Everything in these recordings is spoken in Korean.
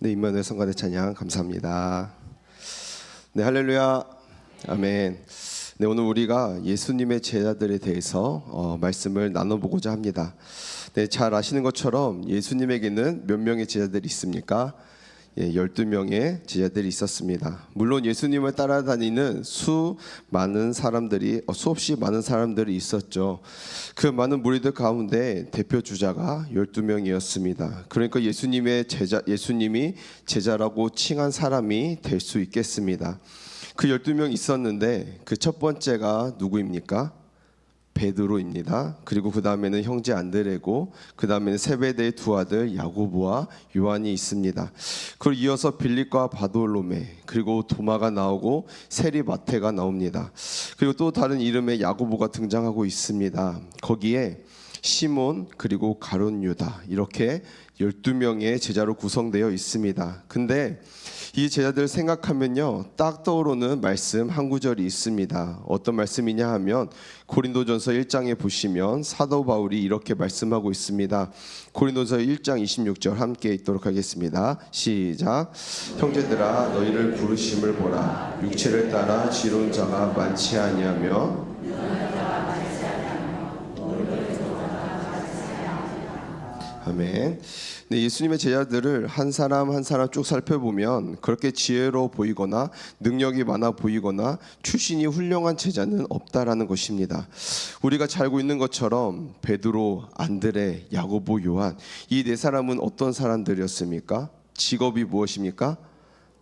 네, 임마누엘 성가대 찬양 감사합니다. 네, 할렐루야, 아멘. 네, 오늘 우리가 예수님의 제자들에 대해서 말씀을 나눠보고자 합니다. 네, 잘 아시는 것처럼 예수님에게는 몇 명의 제자들이 있습니까? 12명의 제자들이 있었습니다. 물론 예수님을 따라다니는 수없이 많은 사람들이 있었죠. 그 많은 무리들 가운데 대표 주자가 12명이었습니다. 그러니까 예수님이 제자라고 칭한 사람이 될 수 있겠습니다. 그 12명 있었는데 그 첫 번째가 누구입니까? 베드로입니다. 그리고 그 다음에는 형제 안드레고, 그 다음에는 세베대의 두 아들 야고보와 요한이 있습니다. 그리고 이어서 빌립과 바돌로메, 그리고 도마가 나오고 세리 마테가 나옵니다. 그리고 또 다른 이름의 야고보가 등장하고 있습니다. 거기에 시몬, 그리고 가룟 유다, 이렇게 12명의 제자로 구성되어 있습니다. 근데 이 제자들 생각하면요, 딱 떠오르는 말씀 한 구절이 있습니다. 어떤 말씀이냐 하면 고린도전서 1장에 보시면 사도 바울이 이렇게 말씀하고 있습니다. 고린도전서 1장 26절 함께 읽도록 하겠습니다. 시작. 형제들아, 너희를 부르심을 보라. 육체를 따라 지혜로운 자가 많지 아니하며 아멘. 네, 예수님의 제자들을 한 사람 한 사람 쭉 살펴보면 그렇게 지혜로워 보이거나 능력이 많아 보이거나 출신이 훌륭한 제자는 없다라는 것입니다. 우리가 잘 알고 있는 것처럼 베드로, 안드레, 야고보, 요한, 이 네 사람은 어떤 사람들이었습니까? 직업이 무엇입니까?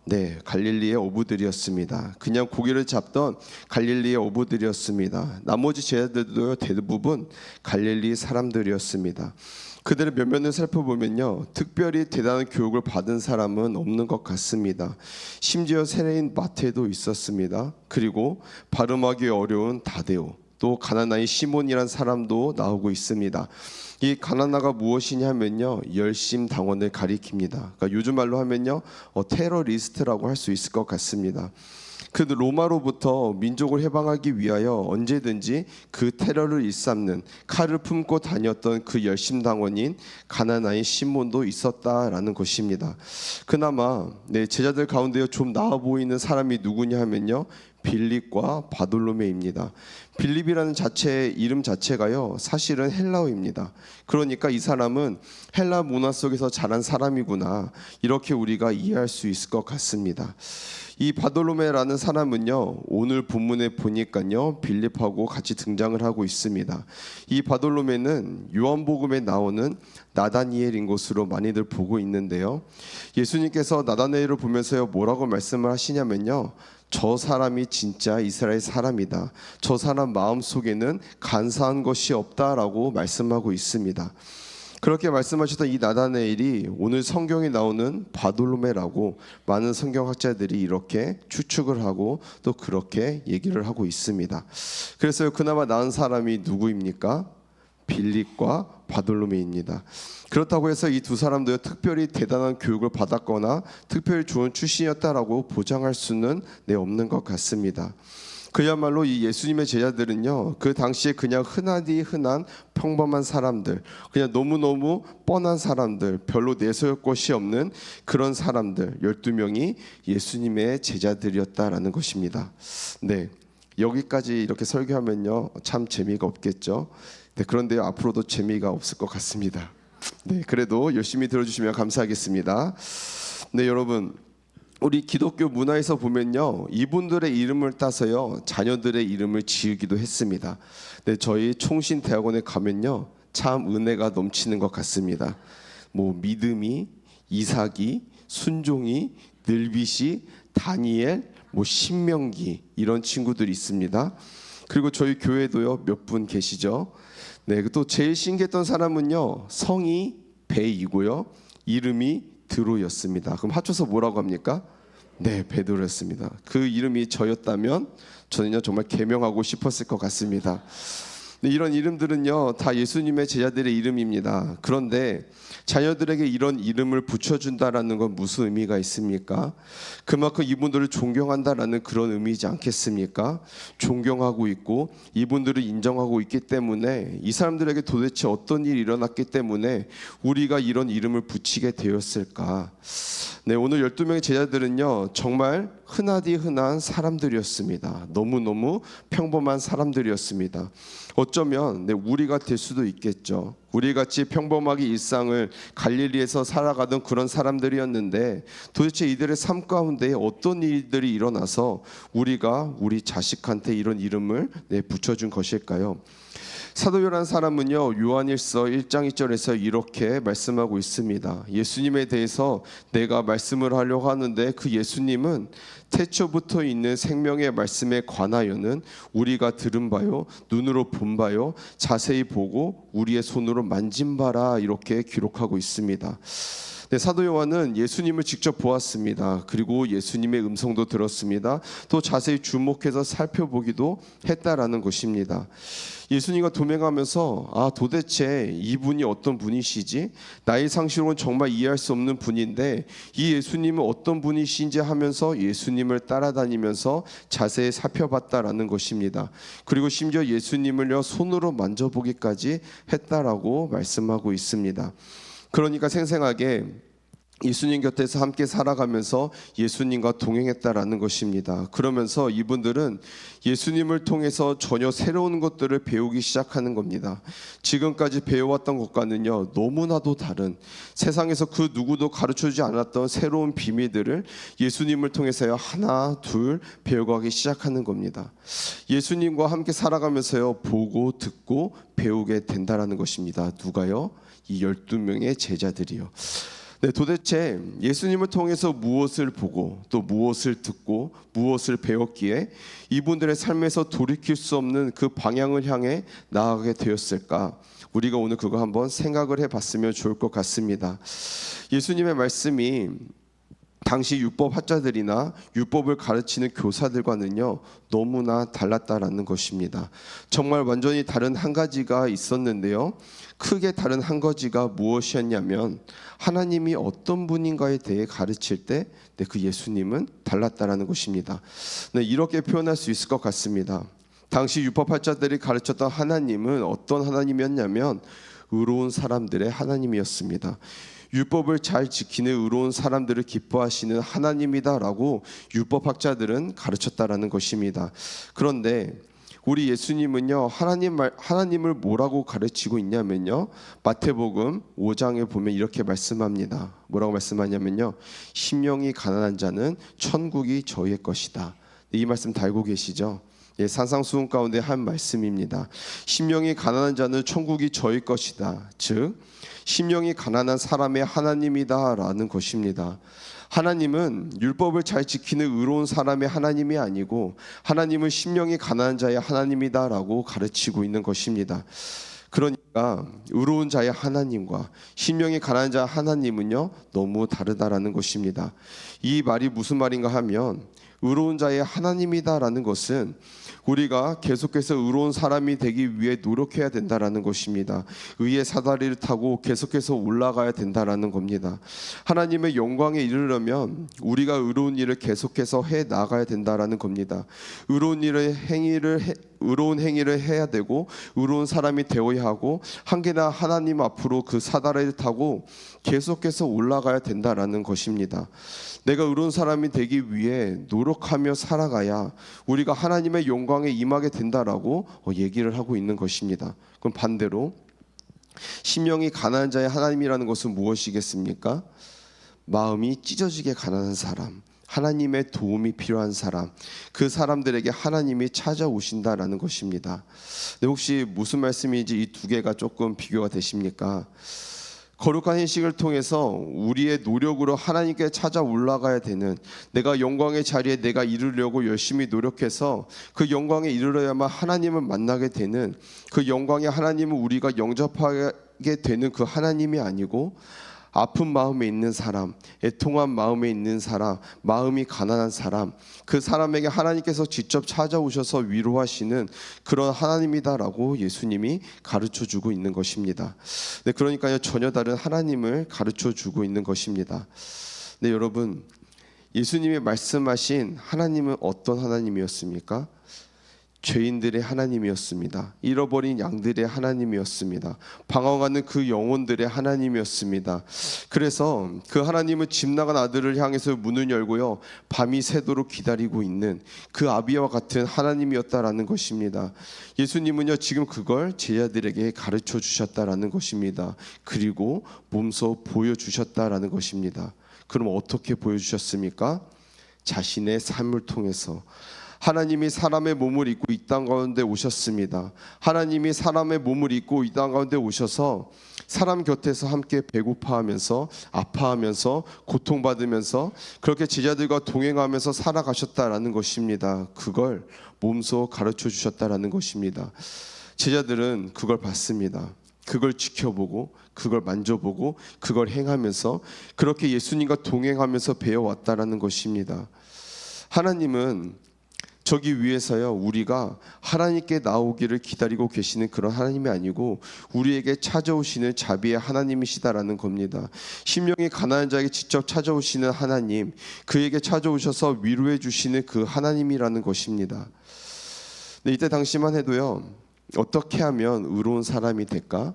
네, 갈릴리의 어부들이었습니다. 그냥 고기를 잡던 갈릴리의 어부들이었습니다. 나머지 제자들도 대부분 갈릴리 사람들이었습니다. 그들의 면면을 살펴보면요, 특별히 대단한 교육을 받은 사람은 없는 것 같습니다. 심지어 세례인 마태도 있었습니다. 그리고 발음하기 어려운 다데오, 또 가나나의 시몬이란 사람도 나오고 있습니다. 이 가나나가 무엇이냐면요, 열심당원을 가리킵니다. 그러니까 요즘 말로 하면요, 테러리스트라고 할 수 있을 것 같습니다. 그 로마로부터 민족을 해방하기 위하여 언제든지 그 테러를 일삼는 칼을 품고 다녔던 그 열심당원인 가나나의 시몬도 있었다라는 것입니다. 그나마 제자들 가운데 좀 나아 보이는 사람이 누구냐 하면요, 빌립과 바돌로메입니다. 빌립이라는 이름 자체가요, 사실은 헬라어입니다. 그러니까 이 사람은 헬라 문화 속에서 자란 사람이구나, 이렇게 우리가 이해할 수 있을 것 같습니다. 이 바돌로메라는 사람은요, 오늘 본문에 보니까요, 빌립하고 같이 등장을 하고 있습니다. 이 바돌로메는 요한복음에 나오는 나다니엘인 것으로 많이들 보고 있는데요, 예수님께서 나다니엘을 보면서요, 뭐라고 말씀을 하시냐면요, 저 사람이 진짜 이스라엘 사람이다, 저 사람 마음속에는 간사한 것이 없다라고 말씀하고 있습니다. 그렇게 말씀하셨던 이 나다나엘이 오늘 성경에 나오는 바돌로메라고 많은 성경학자들이 이렇게 추측을 하고 또 그렇게 얘기를 하고 있습니다. 그래서 그나마 나은 사람이 누구입니까? 빌립과 바돌로메입니다. 그렇다고 해서 이 두 사람도 특별히 대단한 교육을 받았거나 특별히 좋은 출신이었다라고 보장할 수는 없는 것 같습니다. 그야말로 이 예수님의 제자들은요, 그 당시에 그냥 흔한 평범한 사람들, 그냥 너무너무 뻔한 사람들, 별로 내세울 것이 없는 그런 사람들 12명이 예수님의 제자들이었다라는 것입니다. 네, 여기까지 이렇게 설교하면요, 참 재미가 없겠죠. 네, 그런데 앞으로도 재미가 없을 것 같습니다. 네, 그래도 열심히 들어주시면 감사하겠습니다. 네, 여러분, 우리 기독교 문화에서 보면요, 이분들의 이름을 따서요, 자녀들의 이름을 지으기도 했습니다. 네, 저희 총신대학원에 가면요, 참 은혜가 넘치는 것 같습니다. 믿음이, 이삭이, 순종이, 늘빗이, 다니엘, 신명기, 이런 친구들이 있습니다. 그리고 저희 교회도요, 몇 분 계시죠. 네, 또 제일 신기했던 사람은요, 성이 베이고요, 이름이 드로였습니다. 그럼 합쳐서 뭐라고 합니까? 네, 베드로였습니다. 그 이름이 저였다면 저는요, 정말 개명하고 싶었을 것 같습니다. 네, 이런 이름들은요 다 예수님의 제자들의 이름입니다. 그런데 자녀들에게 이런 이름을 붙여준다라는 건 무슨 의미가 있습니까? 그만큼 이분들을 존경한다라는 그런 의미이지 않겠습니까? 존경하고 있고 이분들을 인정하고 있기 때문에 이 사람들에게 도대체 어떤 일이 일어났기 때문에 우리가 이런 이름을 붙이게 되었을까? 네, 오늘 12명의 제자들은요 정말 흔하디 흔한 사람들이었습니다. 너무너무 평범한 사람들이었습니다. 어쩌면 우리가 될 수도 있겠죠. 우리같이 평범하게 일상을 갈릴리에서 살아가던 그런 사람들이었는데 도대체 이들의 삶 가운데 어떤 일들이 일어나서 우리가 우리 자식한테 이런 이름을 붙여준 것일까요? 사도 요한 사람은요 요한일서 1장 2절에서 이렇게 말씀하고 있습니다. 예수님에 대해서 내가 말씀을 하려고 하는데 그 예수님은 태초부터 있는 생명의 말씀에 관하여는 우리가 들은 바요 눈으로 본 바요 자세히 보고 우리의 손으로 만진 바라 이렇게 기록하고 있습니다. 네, 사도 요한은 예수님을 직접 보았습니다. 그리고 예수님의 음성도 들었습니다. 또 자세히 주목해서 살펴보기도 했다라는 것입니다. 예수님과 동행하면서 도대체 이분이 어떤 분이시지? 나의 상식으로는 정말 이해할 수 없는 분인데 이 예수님은 어떤 분이신지 하면서 예수님을 따라다니면서 자세히 살펴봤다라는 것입니다. 그리고 심지어 예수님을요 손으로 만져보기까지 했다라고 말씀하고 있습니다. 그러니까 생생하게 예수님 곁에서 함께 살아가면서 예수님과 동행했다라는 것입니다. 그러면서 이분들은 예수님을 통해서 전혀 새로운 것들을 배우기 시작하는 겁니다. 지금까지 배워왔던 것과는요 너무나도 다른 세상에서 그 누구도 가르쳐주지 않았던 새로운 비밀들을 예수님을 통해서요 하나 둘 배워가기 시작하는 겁니다. 예수님과 함께 살아가면서요 보고 듣고 배우게 된다라는 것입니다. 누가요? 이 12명의 제자들이요. 네, 도대체 예수님을 통해서 무엇을 보고 또 무엇을 듣고 무엇을 배웠기에 이분들의 삶에서 돌이킬 수 없는 그 방향을 향해 나아가게 되었을까? 우리가 오늘 그거 한번 생각을 해봤으면 좋을 것 같습니다. 예수님의 말씀이 당시 율법 학자들이나 율법을 가르치는 교사들과는요 너무나 달랐다라는 것입니다. 정말 완전히 다른 한 가지가 있었는데요. 크게 다른 한 가지가 무엇이었냐면 하나님이 어떤 분인가에 대해 가르칠 때 그 예수님은 달랐다라는 것입니다. 네, 이렇게 표현할 수 있을 것 같습니다. 당시 율법학자들이 가르쳤던 하나님은 어떤 하나님이었냐면 의로운 사람들의 하나님이었습니다. 율법을 잘 지키는 의로운 사람들을 기뻐하시는 하나님이다라고 율법학자들은 가르쳤다라는 것입니다. 그런데 우리 예수님은요 하나님을 뭐라고 가르치고 있냐면요 마태복음 5장에 보면 이렇게 말씀합니다. 뭐라고 말씀하냐면요 심령이 가난한 자는 천국이 저희의 것이다. 이 말씀 다 알고 계시죠? 예, 산상수훈 가운데 한 말씀입니다. 심령이 가난한 자는 천국이 저희 것이다. 즉 심령이 가난한 사람의 하나님이다라는 것입니다. 하나님은 율법을 잘 지키는 의로운 사람의 하나님이 아니고 하나님은 심령이 가난한 자의 하나님이다라고 가르치고 있는 것입니다. 그러니까 의로운 자의 하나님과 심령이 가난한 자의 하나님은요 너무 다르다라는 것입니다. 이 말이 무슨 말인가 하면 의로운 자의 하나님이다라는 것은 우리가 계속해서 의로운 사람이 되기 위해 노력해야 된다라는 것입니다. 의의 사다리를 타고 계속해서 올라가야 된다라는 겁니다. 하나님의 영광에 이르려면 우리가 의로운 일을 계속해서 해 나가야 된다라는 겁니다. 의로운 행위를 해야 되고 의로운 사람이 되어야 하고 한계나 하나님 앞으로 그 사다리를 타고 계속해서 올라가야 된다라는 것입니다. 내가 의로운 사람이 되기 위해 노력하며 살아가야 우리가 하나님의 영광에 임하게 된다라고 얘기를 하고 있는 것입니다. 그럼 반대로 심령이 가난한 자의 하나님이라는 것은 무엇이겠습니까? 마음이 찢어지게 가난한 사람, 하나님의 도움이 필요한 사람, 그 사람들에게 하나님이 찾아오신다라는 것입니다. 근데 혹시 무슨 말씀인지 이 두 개가 조금 비교가 되십니까? 거룩한 행식을 통해서 우리의 노력으로 하나님께 찾아 올라가야 되는, 내가 영광의 자리에 내가 이르려고 열심히 노력해서 그 영광에 이르러야만 하나님을 만나게 되는, 그 영광의 하나님을 우리가 영접하게 되는 그 하나님이 아니고 아픈 마음에 있는 사람, 애통한 마음에 있는 사람, 마음이 가난한 사람, 그 사람에게 하나님께서 직접 찾아오셔서 위로하시는 그런 하나님이다라고 예수님이 가르쳐주고 있는 것입니다. 네, 그러니까요, 전혀 다른 하나님을 가르쳐주고 있는 것입니다. 네, 여러분, 예수님이 말씀하신 하나님은 어떤 하나님이었습니까? 죄인들의 하나님이었습니다. 잃어버린 양들의 하나님이었습니다. 방황하는 그 영혼들의 하나님이었습니다. 그래서 그 하나님은 집 나간 아들을 향해서 문을 열고요, 밤이 새도록 기다리고 있는 그 아비와 같은 하나님이었다라는 것입니다. 예수님은요, 지금 그걸 제자들에게 가르쳐 주셨다라는 것입니다. 그리고 몸소 보여주셨다라는 것입니다. 그럼 어떻게 보여주셨습니까? 자신의 삶을 통해서. 하나님이 사람의 몸을 입고 이 땅 가운데 오셨습니다. 하나님이 사람의 몸을 입고 이 땅 가운데 오셔서 사람 곁에서 함께 배고파하면서 아파하면서 고통받으면서 그렇게 제자들과 동행하면서 살아가셨다라는 것입니다. 그걸 몸소 가르쳐 주셨다라는 것입니다. 제자들은 그걸 봤습니다. 그걸 지켜보고 그걸 만져보고 그걸 행하면서 그렇게 예수님과 동행하면서 배워왔다라는 것입니다. 하나님은 저기 위에서요, 우리가 하나님께 나오기를 기다리고 계시는 그런 하나님이 아니고 우리에게 찾아오시는 자비의 하나님이시다라는 겁니다. 심령이 가난한 자에게 직접 찾아오시는 하나님, 그에게 찾아오셔서 위로해 주시는 그 하나님이라는 것입니다. 네, 이때 당시만 해도요, 어떻게 하면 의로운 사람이 될까?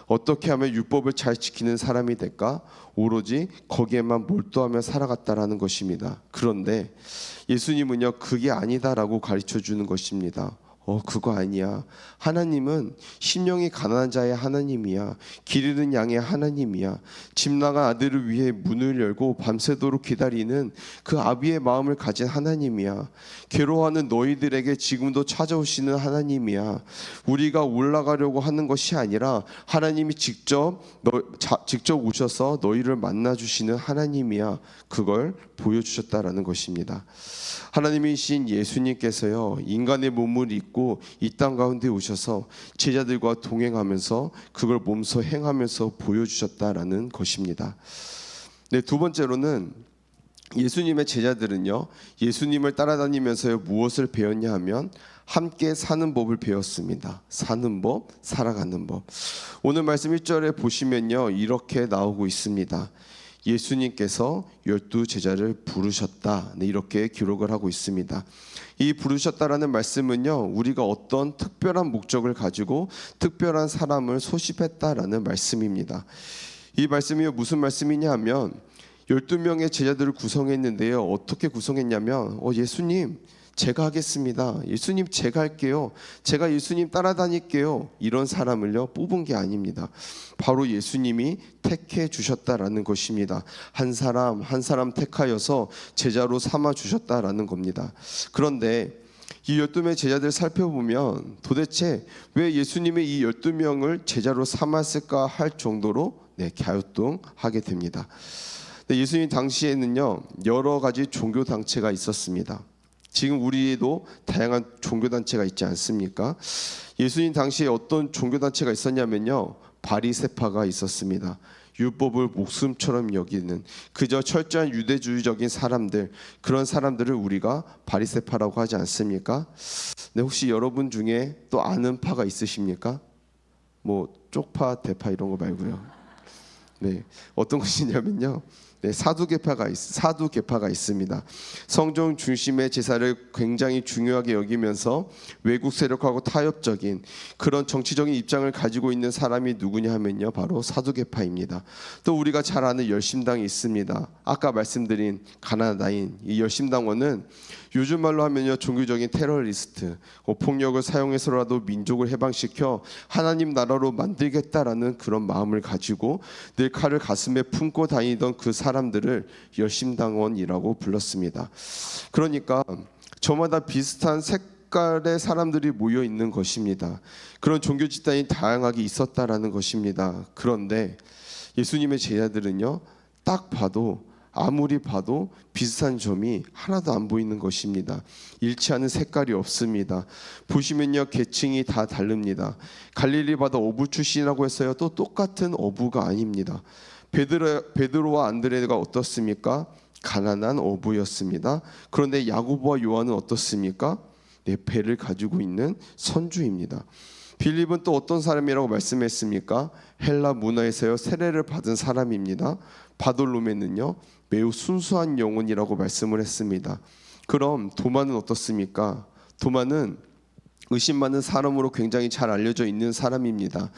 어떻게 하면 율법을 잘 지키는 사람이 될까? 오로지 거기에만 몰두하며 살아갔다라는 것입니다. 그런데 예수님은요, 그게 아니다라고 가르쳐 주는 것입니다. 그거 아니야. 하나님은 심령이 가난한 자의 하나님이야. 길 잃은 양의 하나님이야. 집 나간 아들을 위해 문을 열고 밤새도록 기다리는 그 아비의 마음을 가진 하나님이야. 괴로워하는 너희들에게 지금도 찾아오시는 하나님이야. 우리가 올라가려고 하는 것이 아니라 하나님이 직접 오셔서 너희를 만나주시는 하나님이야. 그걸 보여주셨다라는 것입니다. 하나님이신 예수님께서요, 인간의 몸을 입고 이 땅 가운데 오셔서 제자들과 동행하면서 그걸 몸소 행하면서 보여주셨다라는 것입니다. 네, 두 번째로는 예수님의 제자들은요, 예수님을 따라다니면서 무엇을 배웠냐 하면 함께 사는 법을 배웠습니다. 사는 법, 살아가는 법. 오늘 말씀 1절에 보시면요, 이렇게 나오고 있습니다. 예수님께서 12제자를 부르셨다, 네, 이렇게 기록을 하고 있습니다. 이 부르셨다라는 말씀은요, 우리가 어떤 특별한 목적을 가지고 특별한 사람을 소집했다라는 말씀입니다. 이 말씀이 무슨 말씀이냐 하면 12명의 제자들을 구성했는데요, 어떻게 구성했냐면 예수님 제가 하겠습니다. 예수님 제가 할게요. 제가 예수님 따라다닐게요. 이런 사람을요 뽑은 게 아닙니다. 바로 예수님이 택해 주셨다라는 것입니다. 한 사람 한 사람 택하여서 제자로 삼아 주셨다라는 겁니다. 그런데 이 12명의 제자들을 살펴보면 도대체 왜 예수님이 이 12명을 제자로 삼았을까 할 정도로 갸우뚱하게 됩니다. 예수님 당시에는요, 여러 가지 종교 단체가 있었습니다. 지금 우리도 다양한 종교단체가 있지 않습니까? 예수님 당시에 어떤 종교단체가 있었냐면요, 바리새파가 있었습니다. 율법을 목숨처럼 여기는 그저 철저한 유대주의적인 사람들, 그런 사람들을 우리가 바리새파라고 하지 않습니까? 네, 혹시 여러분 중에 또 아는 파가 있으십니까? 뭐 쪽파, 대파 이런 거 말고요. 네, 어떤 것이냐면요, 사두개파가 있습니다. 성전 중심의 제사를 굉장히 중요하게 여기면서 외국 세력하고 타협적인 그런 정치적인 입장을 가지고 있는 사람이 누구냐 하면요, 바로 사두개파입니다. 또 우리가 잘 아는 열심당이 있습니다. 아까 말씀드린 가나다인 이 열심당원은 요즘 말로 하면요, 종교적인 테러리스트, 폭력을 사용해서라도 민족을 해방시켜 하나님 나라로 만들겠다라는 그런 마음을 가지고 늘 칼을 가슴에 품고 다니던 그 사람들을 열심당원이라고 불렀습니다. 그러니까 저마다 비슷한 색깔의 사람들이 모여 있는 것입니다. 그런 종교 집단이 다양하게 있었다라는 것입니다. 그런데 예수님의 제자들은요, 딱 봐도 아무리 봐도 비슷한 점이 하나도 안 보이는 것입니다. 일치하는 색깔이 없습니다. 보시면요, 계층이 다 다릅니다. 갈릴리 바다 어부 출신이라고 했어요. 또 똑같은 어부가 아닙니다. 베드로와 안드레가 어떻습니까? 가난한 어부였습니다. 그런데 야고보와 요한은 어떻습니까? 네, 배를 가지고 있는 선주입니다. 빌립은 또 어떤 사람이라고 말씀했습니까? 헬라 문화에서요 세례를 받은 사람입니다. 바돌로메는요 매우 순수한 영혼이라고 말씀을 했습니다. 그럼 도마는 어떻습니까? 도마는 의심 많은 사람으로 굉장히 잘 알려져 있는 사람입니다.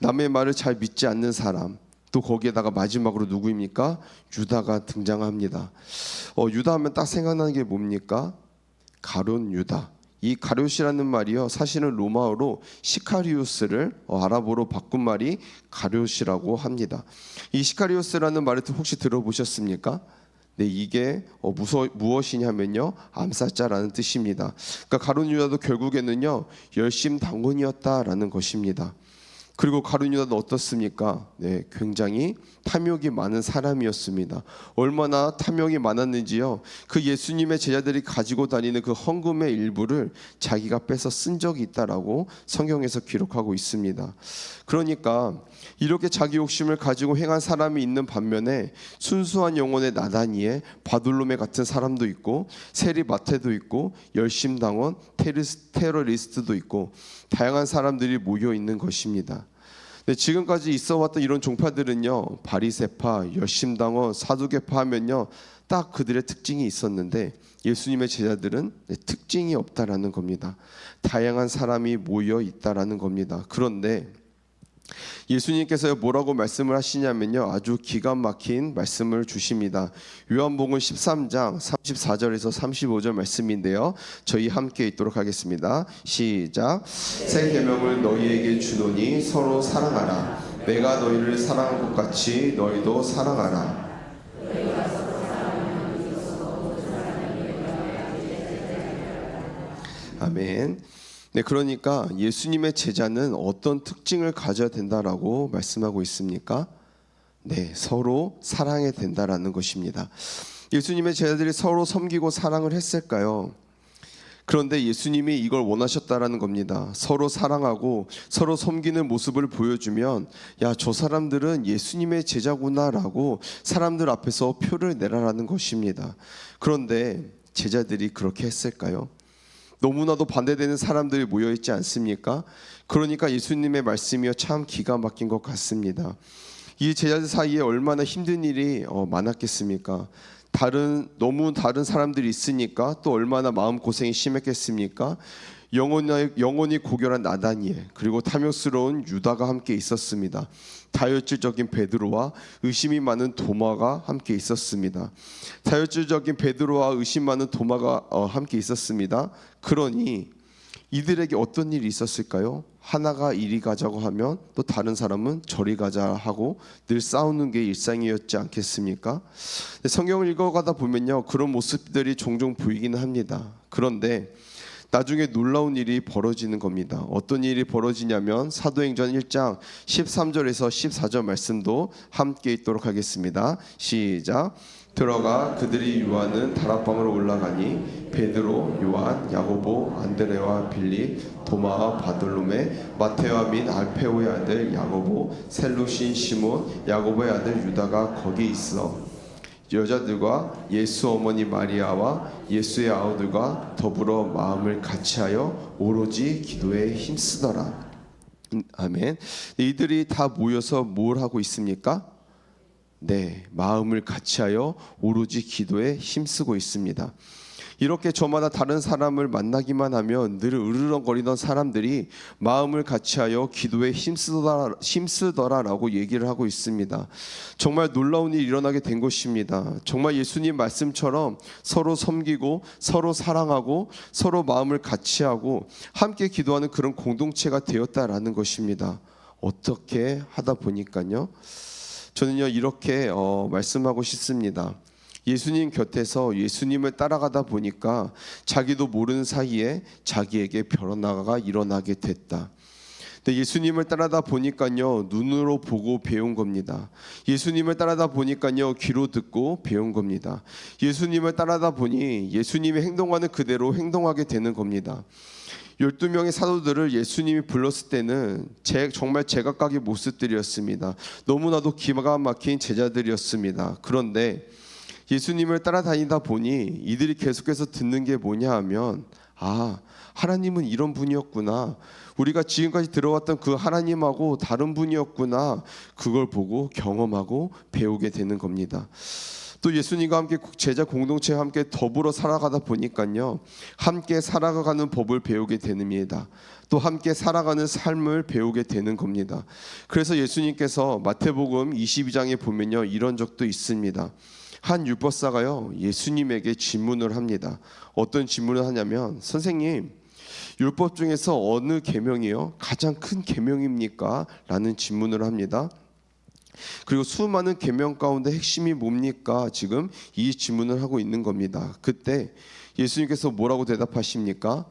남의 말을 잘 믿지 않는 사람. 또 거기에다가 마지막으로 누구입니까? 유다가 등장합니다. 유다 하면 딱 생각나는 게 뭡니까? 가룟 유다. 이 가룟이라는 말이요 사실은 로마어로 시카리우스를 아랍어로 바꾼 말이 가룟이라고 합니다. 이 시카리우스라는 말을 혹시 들어보셨습니까? 네, 이게 무엇이냐면요 암살자라는 뜻입니다. 그러니까 가룟 유다도 결국에는요 열심당원이었다라는 것입니다. 그리고 가룟 유다는 어떻습니까? 네, 굉장히 탐욕이 많은 사람이었습니다. 얼마나 탐욕이 많았는지요. 그 예수님의 제자들이 가지고 다니는 그 헌금의 일부를 자기가 빼서 쓴 적이 있다라고 성경에서 기록하고 있습니다. 그러니까 이렇게 자기 욕심을 가지고 행한 사람이 있는 반면에 순수한 영혼의 나다니엘, 바돌로메 같은 사람도 있고 세리 마태도 있고 열심당원, 테러리스트도 있고 다양한 사람들이 모여 있는 것입니다. 네, 지금까지 있어왔던 이런 종파들은요 바리새파, 열심당원, 사두개파 하면요 딱 그들의 특징이 있었는데 예수님의 제자들은 특징이 없다라는 겁니다. 다양한 사람이 모여 있다라는 겁니다. 그런데 예수님께서 뭐라고 말씀을 하시냐면요 아주 기가 막힌 말씀을 주십니다. 요한복음 13장 34절에서 35절 말씀인데요 저희 함께 읽도록 하겠습니다. 시작. 새 계명을 너희에게 주노니 서로 사랑하라. 내가 너희를 사랑한 것 같이 너희도 사랑하라. 아멘. 네, 그러니까 예수님의 제자는 어떤 특징을 가져야 된다라고 말씀하고 있습니까? 네, 서로 사랑해야 된다라는 것입니다. 예수님의 제자들이 서로 섬기고 사랑을 했을까요? 그런데 예수님이 이걸 원하셨다라는 겁니다. 서로 사랑하고 서로 섬기는 모습을 보여주면 야, 저 사람들은 예수님의 제자구나라고 사람들 앞에서 표를 내라라는 것입니다. 그런데 제자들이 그렇게 했을까요? 너무나도 반대되는 사람들이 모여있지 않습니까? 그러니까 예수님의 말씀이요 참 기가 막힌 것 같습니다. 이 제자들 사이에 얼마나 힘든 일이 많았겠습니까? 너무 다른 사람들이 있으니까 또 얼마나 마음고생이 심했겠습니까? 영혼이 고결한 나다니엘 그리고 탐욕스러운 유다가 함께 있었습니다. 다혈질적인 베드로와 의심이 많은 도마가 함께 있었습니다. 다혈질적인 베드로와 의심 많은 도마가 함께 있었습니다. 그러니 이들에게 어떤 일이 있었을까요? 하나가 이리 가자고 하면 또 다른 사람은 저리 가자 하고 늘 싸우는 게 일상이었지 않겠습니까? 성경을 읽어가다 보면요 그런 모습들이 종종 보이기는 합니다. 그런데 나중에 놀라운 일이 벌어지는 겁니다. 어떤 일이 벌어지냐면 사도행전 1장 13절에서 14절 말씀도 함께 읽도록 하겠습니다. 시작. 들어가 그들이 유하는 다락방으로 올라가니 베드로, 요한, 야고보, 안드레와 빌립, 도마와 바돌로메, 마테와 및 알페오의 아들 야고보, 셀루신 시몬, 야고보의 아들 유다가 거기 있어 여자들과 예수 어머니 마리아와 예수의 아우들과 더불어 마음을 같이하여 오로지 기도에 힘쓰더라. 아멘. 이들이 다 모여서 뭘 하고 있습니까? 네, 마음을 같이하여 오로지 기도에 힘쓰고 있습니다. 이렇게 저마다 다른 사람을 만나기만 하면 늘 으르렁거리던 사람들이 마음을 같이하여 기도에 힘쓰더라라고 얘기를 하고 있습니다. 정말 놀라운 일이 일어나게 된 것입니다. 정말 예수님 말씀처럼 서로 섬기고 서로 사랑하고 서로 마음을 같이하고 함께 기도하는 그런 공동체가 되었다라는 것입니다. 어떻게 하다 보니까요 저는요 이렇게 말씀하고 싶습니다. 예수님 곁에서 예수님을 따라가다 보니까 자기도 모르는 사이에 자기에게 변화가 일어나게 됐다. 근데 예수님을 따라다 보니까요 눈으로 보고 배운 겁니다. 예수님을 따라다 보니까요 귀로 듣고 배운 겁니다. 예수님을 따라다 보니 예수님이 행동하는 그대로 행동하게 되는 겁니다. 12명의 사도들을 예수님이 불렀을 때는 정말 제각각의 모습들이었습니다. 너무나도 기가 막힌 제자들이었습니다. 그런데 예수님을 따라다니다 보니 이들이 계속해서 듣는 게 뭐냐 하면, 아, 하나님은 이런 분이었구나, 우리가 지금까지 들어왔던 그 하나님하고 다른 분이었구나, 그걸 보고 경험하고 배우게 되는 겁니다. 또 예수님과 함께 제자 공동체와 함께 더불어 살아가다 보니까요, 함께 살아가는 법을 배우게 됩니다. 또 함께 살아가는 삶을 배우게 되는 겁니다. 그래서 예수님께서 마태복음 22장에 보면요, 이런 적도 있습니다. 한 율법사가요, 예수님에게 질문을 합니다. 어떤 질문을 하냐면, 선생님, 율법 중에서 어느 계명이요 가장 큰 계명입니까? 라는 질문을 합니다. 그리고 수많은 계명 가운데 핵심이 뭡니까? 지금 이 질문을 하고 있는 겁니다. 그때 예수님께서 뭐라고 대답하십니까?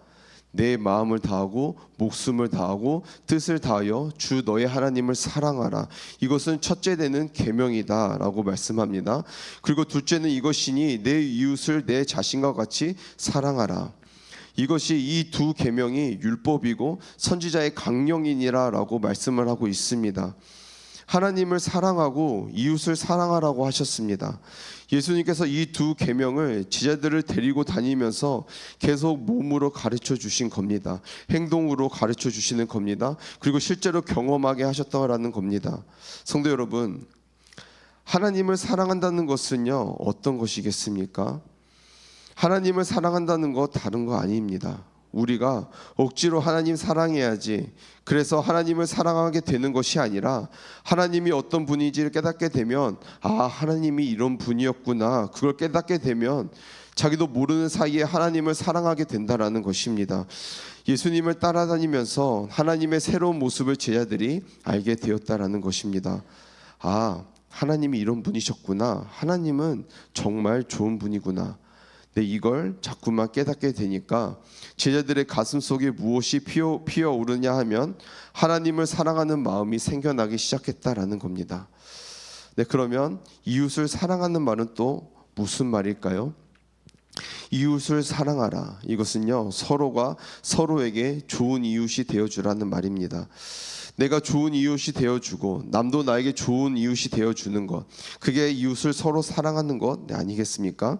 내 마음을 다하고 목숨을 다하고 뜻을 다하여 주 너의 하나님을 사랑하라. 이것은 첫째 되는 계명이다 라고 말씀합니다. 그리고 둘째는 이것이니 내 이웃을 내 자신과 같이 사랑하라. 이것이 이 두 계명이 율법이고 선지자의 강령이니라 라고 말씀을 하고 있습니다. 하나님을 사랑하고 이웃을 사랑하라고 하셨습니다. 예수님께서 이 두 계명을 제자들을 데리고 다니면서 계속 몸으로 가르쳐 주신 겁니다. 행동으로 가르쳐 주시는 겁니다. 그리고 실제로 경험하게 하셨다라는 겁니다. 성도 여러분, 하나님을 사랑한다는 것은요, 어떤 것이겠습니까? 하나님을 사랑한다는 거 다른 거 아닙니다. 우리가 억지로 하나님 사랑해야지, 그래서 하나님을 사랑하게 되는 것이 아니라, 하나님이 어떤 분인지를 깨닫게 되면, 아, 하나님이 이런 분이었구나, 그걸 깨닫게 되면 자기도 모르는 사이에 하나님을 사랑하게 된다라는 것입니다. 예수님을 따라다니면서 하나님의 새로운 모습을 제자들이 알게 되었다라는 것입니다. 아, 하나님이 이런 분이셨구나, 하나님은 정말 좋은 분이구나. 네, 이걸 자꾸만 깨닫게 되니까 제자들의 가슴 속에 무엇이 피어오르냐 하면 하나님을 사랑하는 마음이 생겨나기 시작했다라는 겁니다. 네, 그러면 이웃을 사랑하는 말은 또 무슨 말일까요? 이웃을 사랑하라. 이것은요, 서로가 서로에게 좋은 이웃이 되어주라는 말입니다. 내가 좋은 이웃이 되어주고 남도 나에게 좋은 이웃이 되어주는 것, 그게 이웃을 서로 사랑하는 것 아니겠습니까?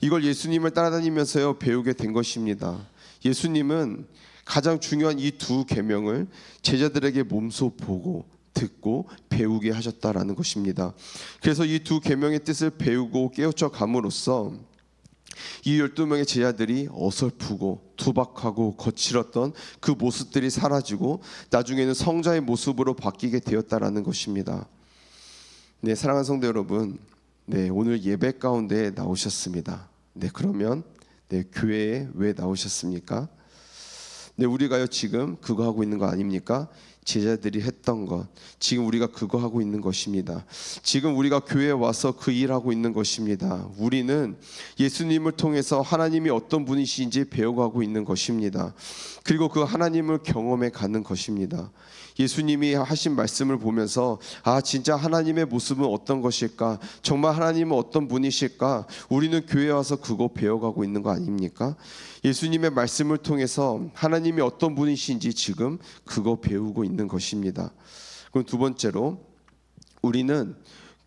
이걸 예수님을 따라다니면서요 배우게 된 것입니다. 예수님은 가장 중요한 이 두 계명을 제자들에게 몸소 보고 듣고 배우게 하셨다라는 것입니다. 그래서 이 두 계명의 뜻을 배우고 깨우쳐 감으로써 이 12명의 제자들이 어설프고 투박하고 거칠었던 그 모습들이 사라지고 나중에는 성자의 모습으로 바뀌게 되었다라는 것입니다. 네, 사랑하는 성도 여러분, 네, 오늘 예배 가운데 나오셨습니다. 네, 그러면 교회에 왜 나오셨습니까? 네, 우리가요 지금 그거 하고 있는 거 아닙니까? 제자들이 했던 것, 지금 우리가 그거 하고 있는 것입니다. 지금 우리가 교회에 와서 그 일하고 있는 것입니다. 우리는 예수님을 통해서 하나님이 어떤 분이신지 배워가고 있는 것입니다. 그리고 그 하나님을 경험해 가는 것입니다. 예수님이 하신 말씀을 보면서, 아, 진짜 하나님의 모습은 어떤 것일까? 정말 하나님은 어떤 분이실까? 우리는 교회에 와서 그거 배워가고 있는 거 아닙니까? 예수님의 말씀을 통해서 하나님이 어떤 분이신지 지금 그거 배우고 있는 것입니다. 그럼 두 번째로, 우리는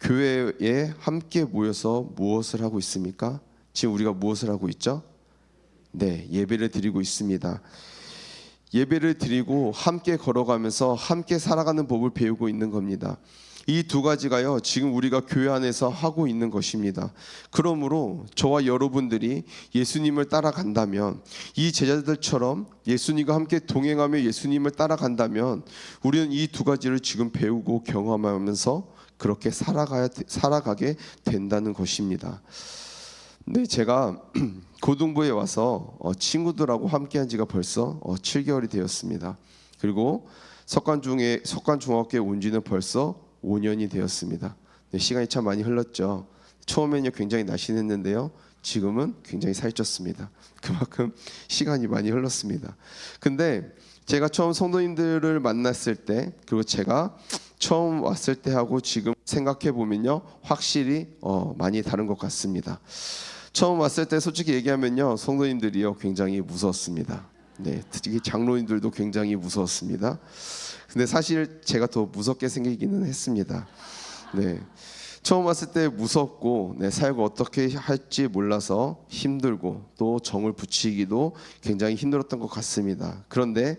교회에 함께 모여서 무엇을 하고 있습니까? 지금 우리가 무엇을 하고 있죠? 네, 예배를 드리고 있습니다. 예배를 드리고 함께 걸어가면서 함께 살아가는 법을 배우고 있는 겁니다. 이 두 가지가요 지금 우리가 교회 안에서 하고 있는 것입니다. 그러므로 저와 여러분들이 예수님을 따라간다면, 이 제자들처럼 예수님과 함께 동행하며 예수님을 따라간다면, 우리는 이 두 가지를 지금 배우고 경험하면서 그렇게 살아가게 된다는 것입니다. 네, 제가 고등부에 와서 친구들하고 함께한 지가 벌써 7개월이 되었습니다. 그리고 석관중학교에 온 지는 벌써 5년이 되었습니다. 네, 시간이 참 많이 흘렀죠. 처음에는 굉장히 날씬했는데요, 지금은 굉장히 살쪘습니다. 그만큼 시간이 많이 흘렀습니다. 근데 제가 처음 성도님들을 만났을 때, 그리고 제가 처음 왔을 때하고 지금 생각해 보면요, 확실히 많이 다른 것 같습니다. 처음 왔을 때 솔직히 얘기하면요, 성도님들이요 굉장히 무서웠습니다. 네, 특히 장로님들도 굉장히 무서웠습니다. 근데 사실 제가 더 무섭게 생기기는 했습니다. 네, 처음 왔을 때 무섭고 사역을 어떻게 할지 몰라서 힘들고 또 정을 붙이기도 굉장히 힘들었던 것 같습니다. 그런데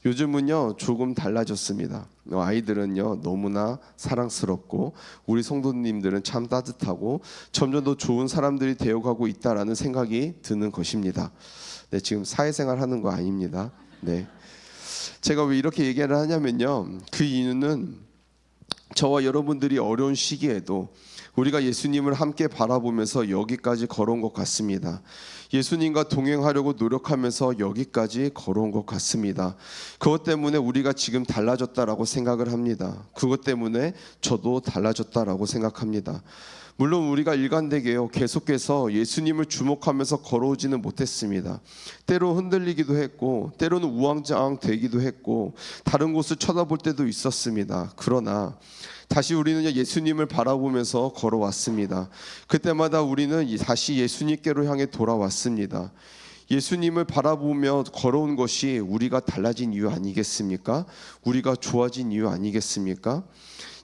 요즘은요 조금 달라졌습니다. 아이들은요 너무나 사랑스럽고 우리 성도님들은 참 따뜻하고 점점 더 좋은 사람들이 되어가고 있다라는 생각이 드는 것입니다. 네, 지금 사회생활 하는 거 아닙니다. 네, 제가 왜 이렇게 얘기를 하냐면요, 그 이유는 저와 여러분들이 어려운 시기에도 우리가 예수님을 함께 바라보면서 여기까지 걸어온 것 같습니다. 예수님과 동행하려고 노력하면서 여기까지 걸어온 것 같습니다. 그것 때문에 우리가 지금 달라졌다라고 생각을 합니다. 그것 때문에 저도 달라졌다라고 생각합니다. 물론 우리가 일관되게요 계속해서 예수님을 주목하면서 걸어오지는 못했습니다. 때로 흔들리기도 했고 때로는 우왕좌왕되기도 했고 다른 곳을 쳐다볼 때도 있었습니다. 그러나 다시 우리는 예수님을 바라보면서 걸어왔습니다. 그때마다 우리는 다시 예수님께로 향해 돌아왔습니다. 예수님을 바라보며 걸어온 것이 우리가 달라진 이유 아니겠습니까? 우리가 좋아진 이유 아니겠습니까?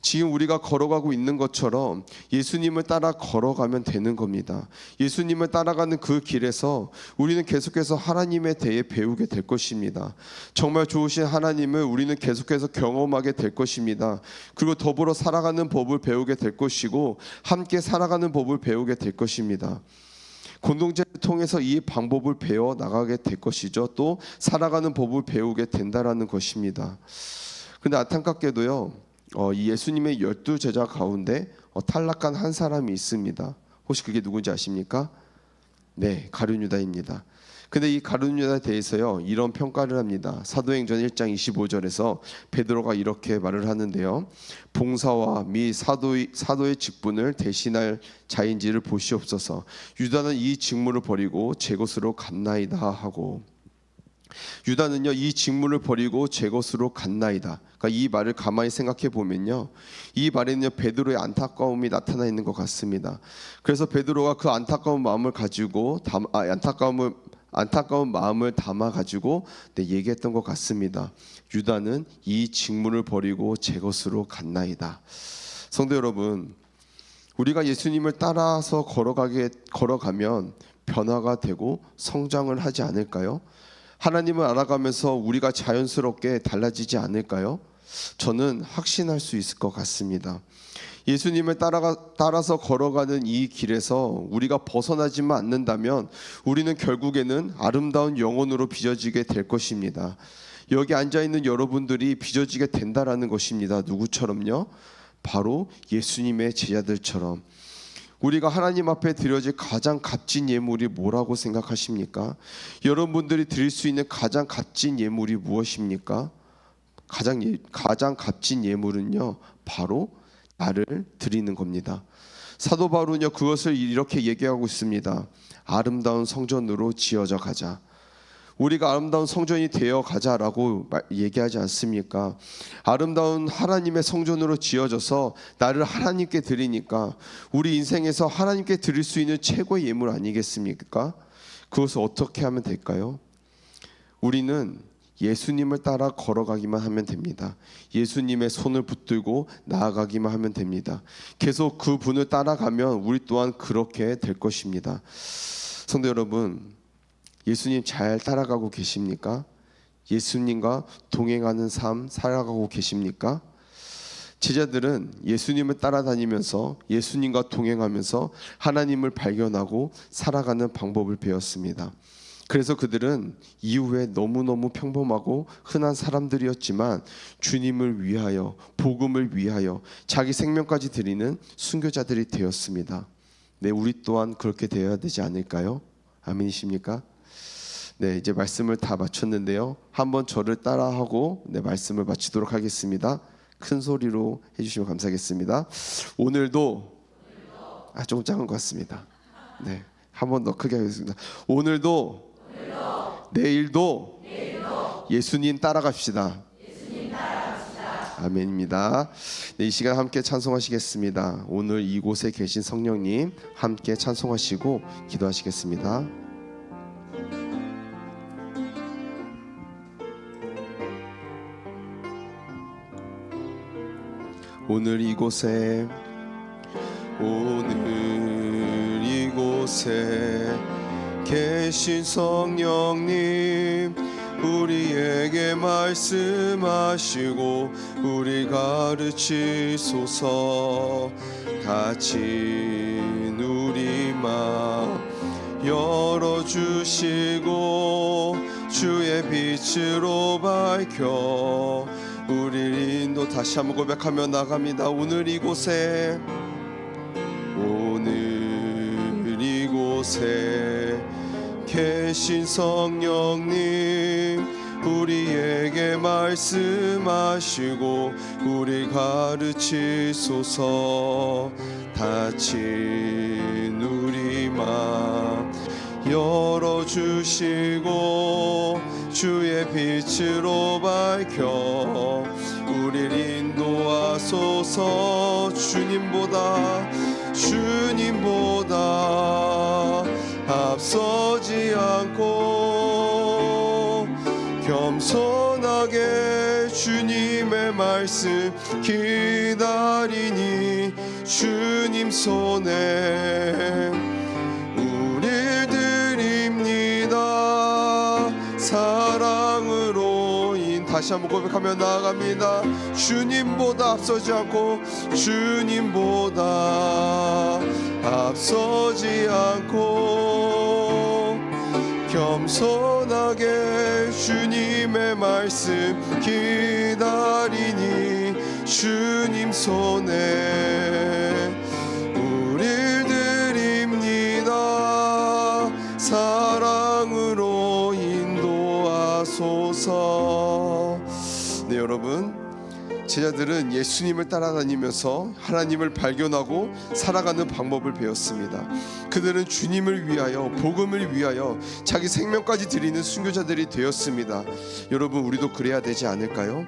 지금 우리가 걸어가고 있는 것처럼 예수님을 따라 걸어가면 되는 겁니다. 예수님을 따라가는 그 길에서 우리는 계속해서 하나님에 대해 배우게 될 것입니다. 정말 좋으신 하나님을 우리는 계속해서 경험하게 될 것입니다. 그리고 더불어 살아가는 법을 배우게 될 것이고 함께 살아가는 법을 배우게 될 것입니다. 공동체를 통해서 이 방법을 배워 나가게 될 것이죠. 또 살아가는 법을 배우게 된다라는 것입니다. 그런데 안타깝게도요 이 예수님의 12제자 가운데 탈락한 한 사람이 있습니다. 혹시 그게 누군지 아십니까? 네, 가룟 유다입니다. 근데 이 가룟 유다에 대해서요 이런 평가를 합니다. 사도행전 1장 25절에서 베드로가 이렇게 말을 하는데요, 봉사와 미 사도의 직분을 대신할 자인지를 보시옵소서. 유다는 이 직무를 버리고 제 것으로 갔나이다 하고, 유다는요 이 직무를 버리고 제 것으로 갔나이다. 그러니까 이 말을 가만히 생각해 보면요, 이 말에는요 베드로의 안타까움이 나타나 있는 것 같습니다. 그래서 베드로가 그 안타까운 마음을 가지고 안타까운 마음을 담아 가지고 얘기했던 것 같습니다. 유다는 이 직무를 버리고 제 것으로 갔나이다. 성도 여러분, 우리가 예수님을 따라서 걸어가면 변화가 되고 성장을 하지 않을까요? 하나님을 알아가면서 우리가 자연스럽게 달라지지 않을까요? 저는 확신할 수 있을 것 같습니다. 예수님을 따라서 걸어가는 이 길에서 우리가 벗어나지만 않는다면 우리는 결국에는 아름다운 영혼으로 빚어지게 될 것입니다. 여기 앉아있는 여러분들이 빚어지게 된다라는 것입니다. 누구처럼요? 바로 예수님의 제자들처럼. 우리가 하나님 앞에 드려질 가장 값진 예물이 뭐라고 생각하십니까? 여러분들이 드릴 수 있는 가장 값진 예물이 무엇입니까? 가장 값진 예물은요 바로 나를 드리는 겁니다. 사도 바울은요 그것을 이렇게 얘기하고 있습니다. 아름다운 성전으로 지어져 가자. 우리가 아름다운 성전이 되어 가자라고 얘기하지 않습니까? 아름다운 하나님의 성전으로 지어져서 나를 하나님께 드리니까 우리 인생에서 하나님께 드릴 수 있는 최고의 예물 아니겠습니까? 그것을 어떻게 하면 될까요? 우리는 예수님을 따라 걸어가기만 하면 됩니다. 예수님의 손을 붙들고 나아가기만 하면 됩니다. 계속 그 분을 따라가면 우리 또한 그렇게 될 것입니다. 성도 여러분, 예수님 잘 따라가고 계십니까? 예수님과 동행하는 삶 살아가고 계십니까? 제자들은 예수님을 따라다니면서 예수님과 동행하면서 하나님을 발견하고 살아가는 방법을 배웠습니다. 그래서 그들은 이후에 너무너무 평범하고 흔한 사람들이었지만 주님을 위하여, 복음을 위하여 자기 생명까지 드리는 순교자들이 되었습니다. 네, 우리 또한 그렇게 되어야 되지 않을까요? 아멘이십니까? 네, 이제 말씀을 다 마쳤는데요, 한번 저를 따라하고 말씀을 마치도록 하겠습니다. 큰 소리로 해주시면 감사하겠습니다. 오늘도 조금 작은 것 같습니다. 네, 한번 더 크게 하겠습니다. 오늘도 내일도 예수님 따라갑시다. 아멘입니다. 네, 이 시간 함께 찬송하시겠습니다. 오늘 이곳에 계신 성령님 함께 찬송하시고 기도하시겠습니다. 오늘 이곳에 계신 성령님, 우리에게 말씀하시고 우리 가르치소서. 닫힌 우리 마음 열어주시고 주의 빛으로 밝혀 우리를 인도. 다시 한번 고백하며 나갑니다. 오늘 이곳에 계신 성령님, 우리에게 말씀하시고 우리 가르치소서. 닫힌 우리 마음 열어주시고 주의 빛으로 밝혀 우리를 인도하소서. 주님보다 앞서지 않고 겸손하게 주님의 말씀 기다리니 주님 손에 우릴 드립니다. 사랑으로 다시 한번 고백하며 나아갑니다. 주님보다 앞서지 않고 겸손하게 주님의 말씀 기다리니 주님 손에 우릴 드립니다. 사랑으로 인도하소서. 네, 여러분, 제자들은 예수님을 따라다니면서 하나님을 발견하고 살아가는 방법을 배웠습니다. 그들은 주님을 위하여, 복음을 위하여 자기 생명까지 드리는 순교자들이 되었습니다. 여러분, 우리도 그래야 되지 않을까요?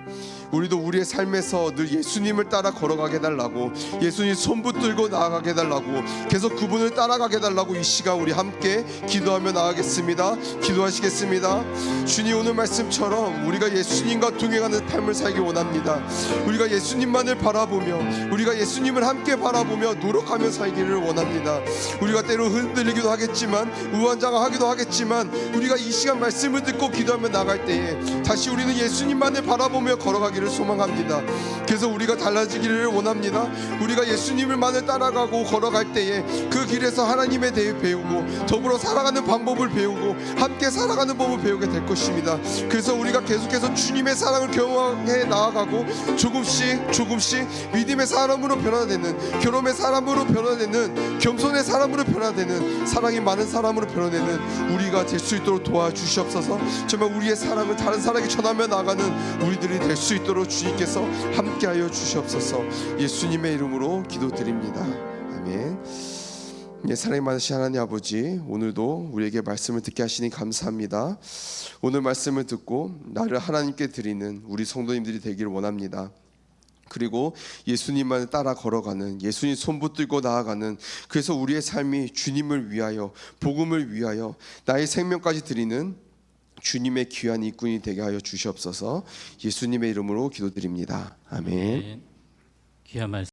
우리도 우리의 삶에서 늘 예수님을 따라 걸어가게 해달라고, 예수님 손 붙들고 나아가게 해달라고, 계속 그분을 따라가게 해달라고 이 시간 우리 함께 기도하며 나아가겠습니다. 기도하시겠습니다. 주님, 오늘 말씀처럼 우리가 예수님과 동행하는 삶을 살기 원합니다. 우리가 예수님만을 바라보며, 우리가 예수님을 함께 바라보며 노력하며 살기를 원합니다. 우리가 때로 흔들리기도 하겠지만, 우왕좌왕하기도 하겠지만, 우리가 이 시간 말씀을 듣고 기도하며 나갈 때에 다시 우리는 예수님만을 바라보며 걸어가기를 소망합니다. 그래서 우리가 달라지기를 원합니다. 우리가 예수님을만을 따라가고 걸어갈 때에 그 길에서 하나님에 대해 배우고 더불어 살아가는 방법을 배우고 함께 살아가는 법을 배우게 될 것입니다. 그래서 우리가 계속해서 주님의 사랑을 경험해 나아가고 조금씩 믿음의 사람으로 변화되는, 결혼의 사람으로 변화되는, 겸손의 사람으로 변화되는, 사랑이 많은 사람으로 변화되는 우리가 될 수 있도록 도와주시옵소서. 정말 우리의 사랑을 다른 사람에게 전하며 나가는 우리들이 될 수 있도록 주님께서 함께하여 주시옵소서. 예수님의 이름으로 기도드립니다. 아멘. 예, 사랑이 많으신 하나님 아버지, 오늘도 우리에게 말씀을 듣게 하시니 감사합니다. 오늘 말씀을 듣고 나를 하나님께 드리는 우리 성도님들이 되기를 원합니다. 그리고 예수님만을 따라 걸어가는, 예수님 손 붙들고 나아가는, 그래서 우리의 삶이 주님을 위하여, 복음을 위하여 나의 생명까지 드리는 주님의 귀한 일꾼이 되게 하여 주시옵소서. 예수님의 이름으로 기도드립니다. 아멘. 귀한 말씀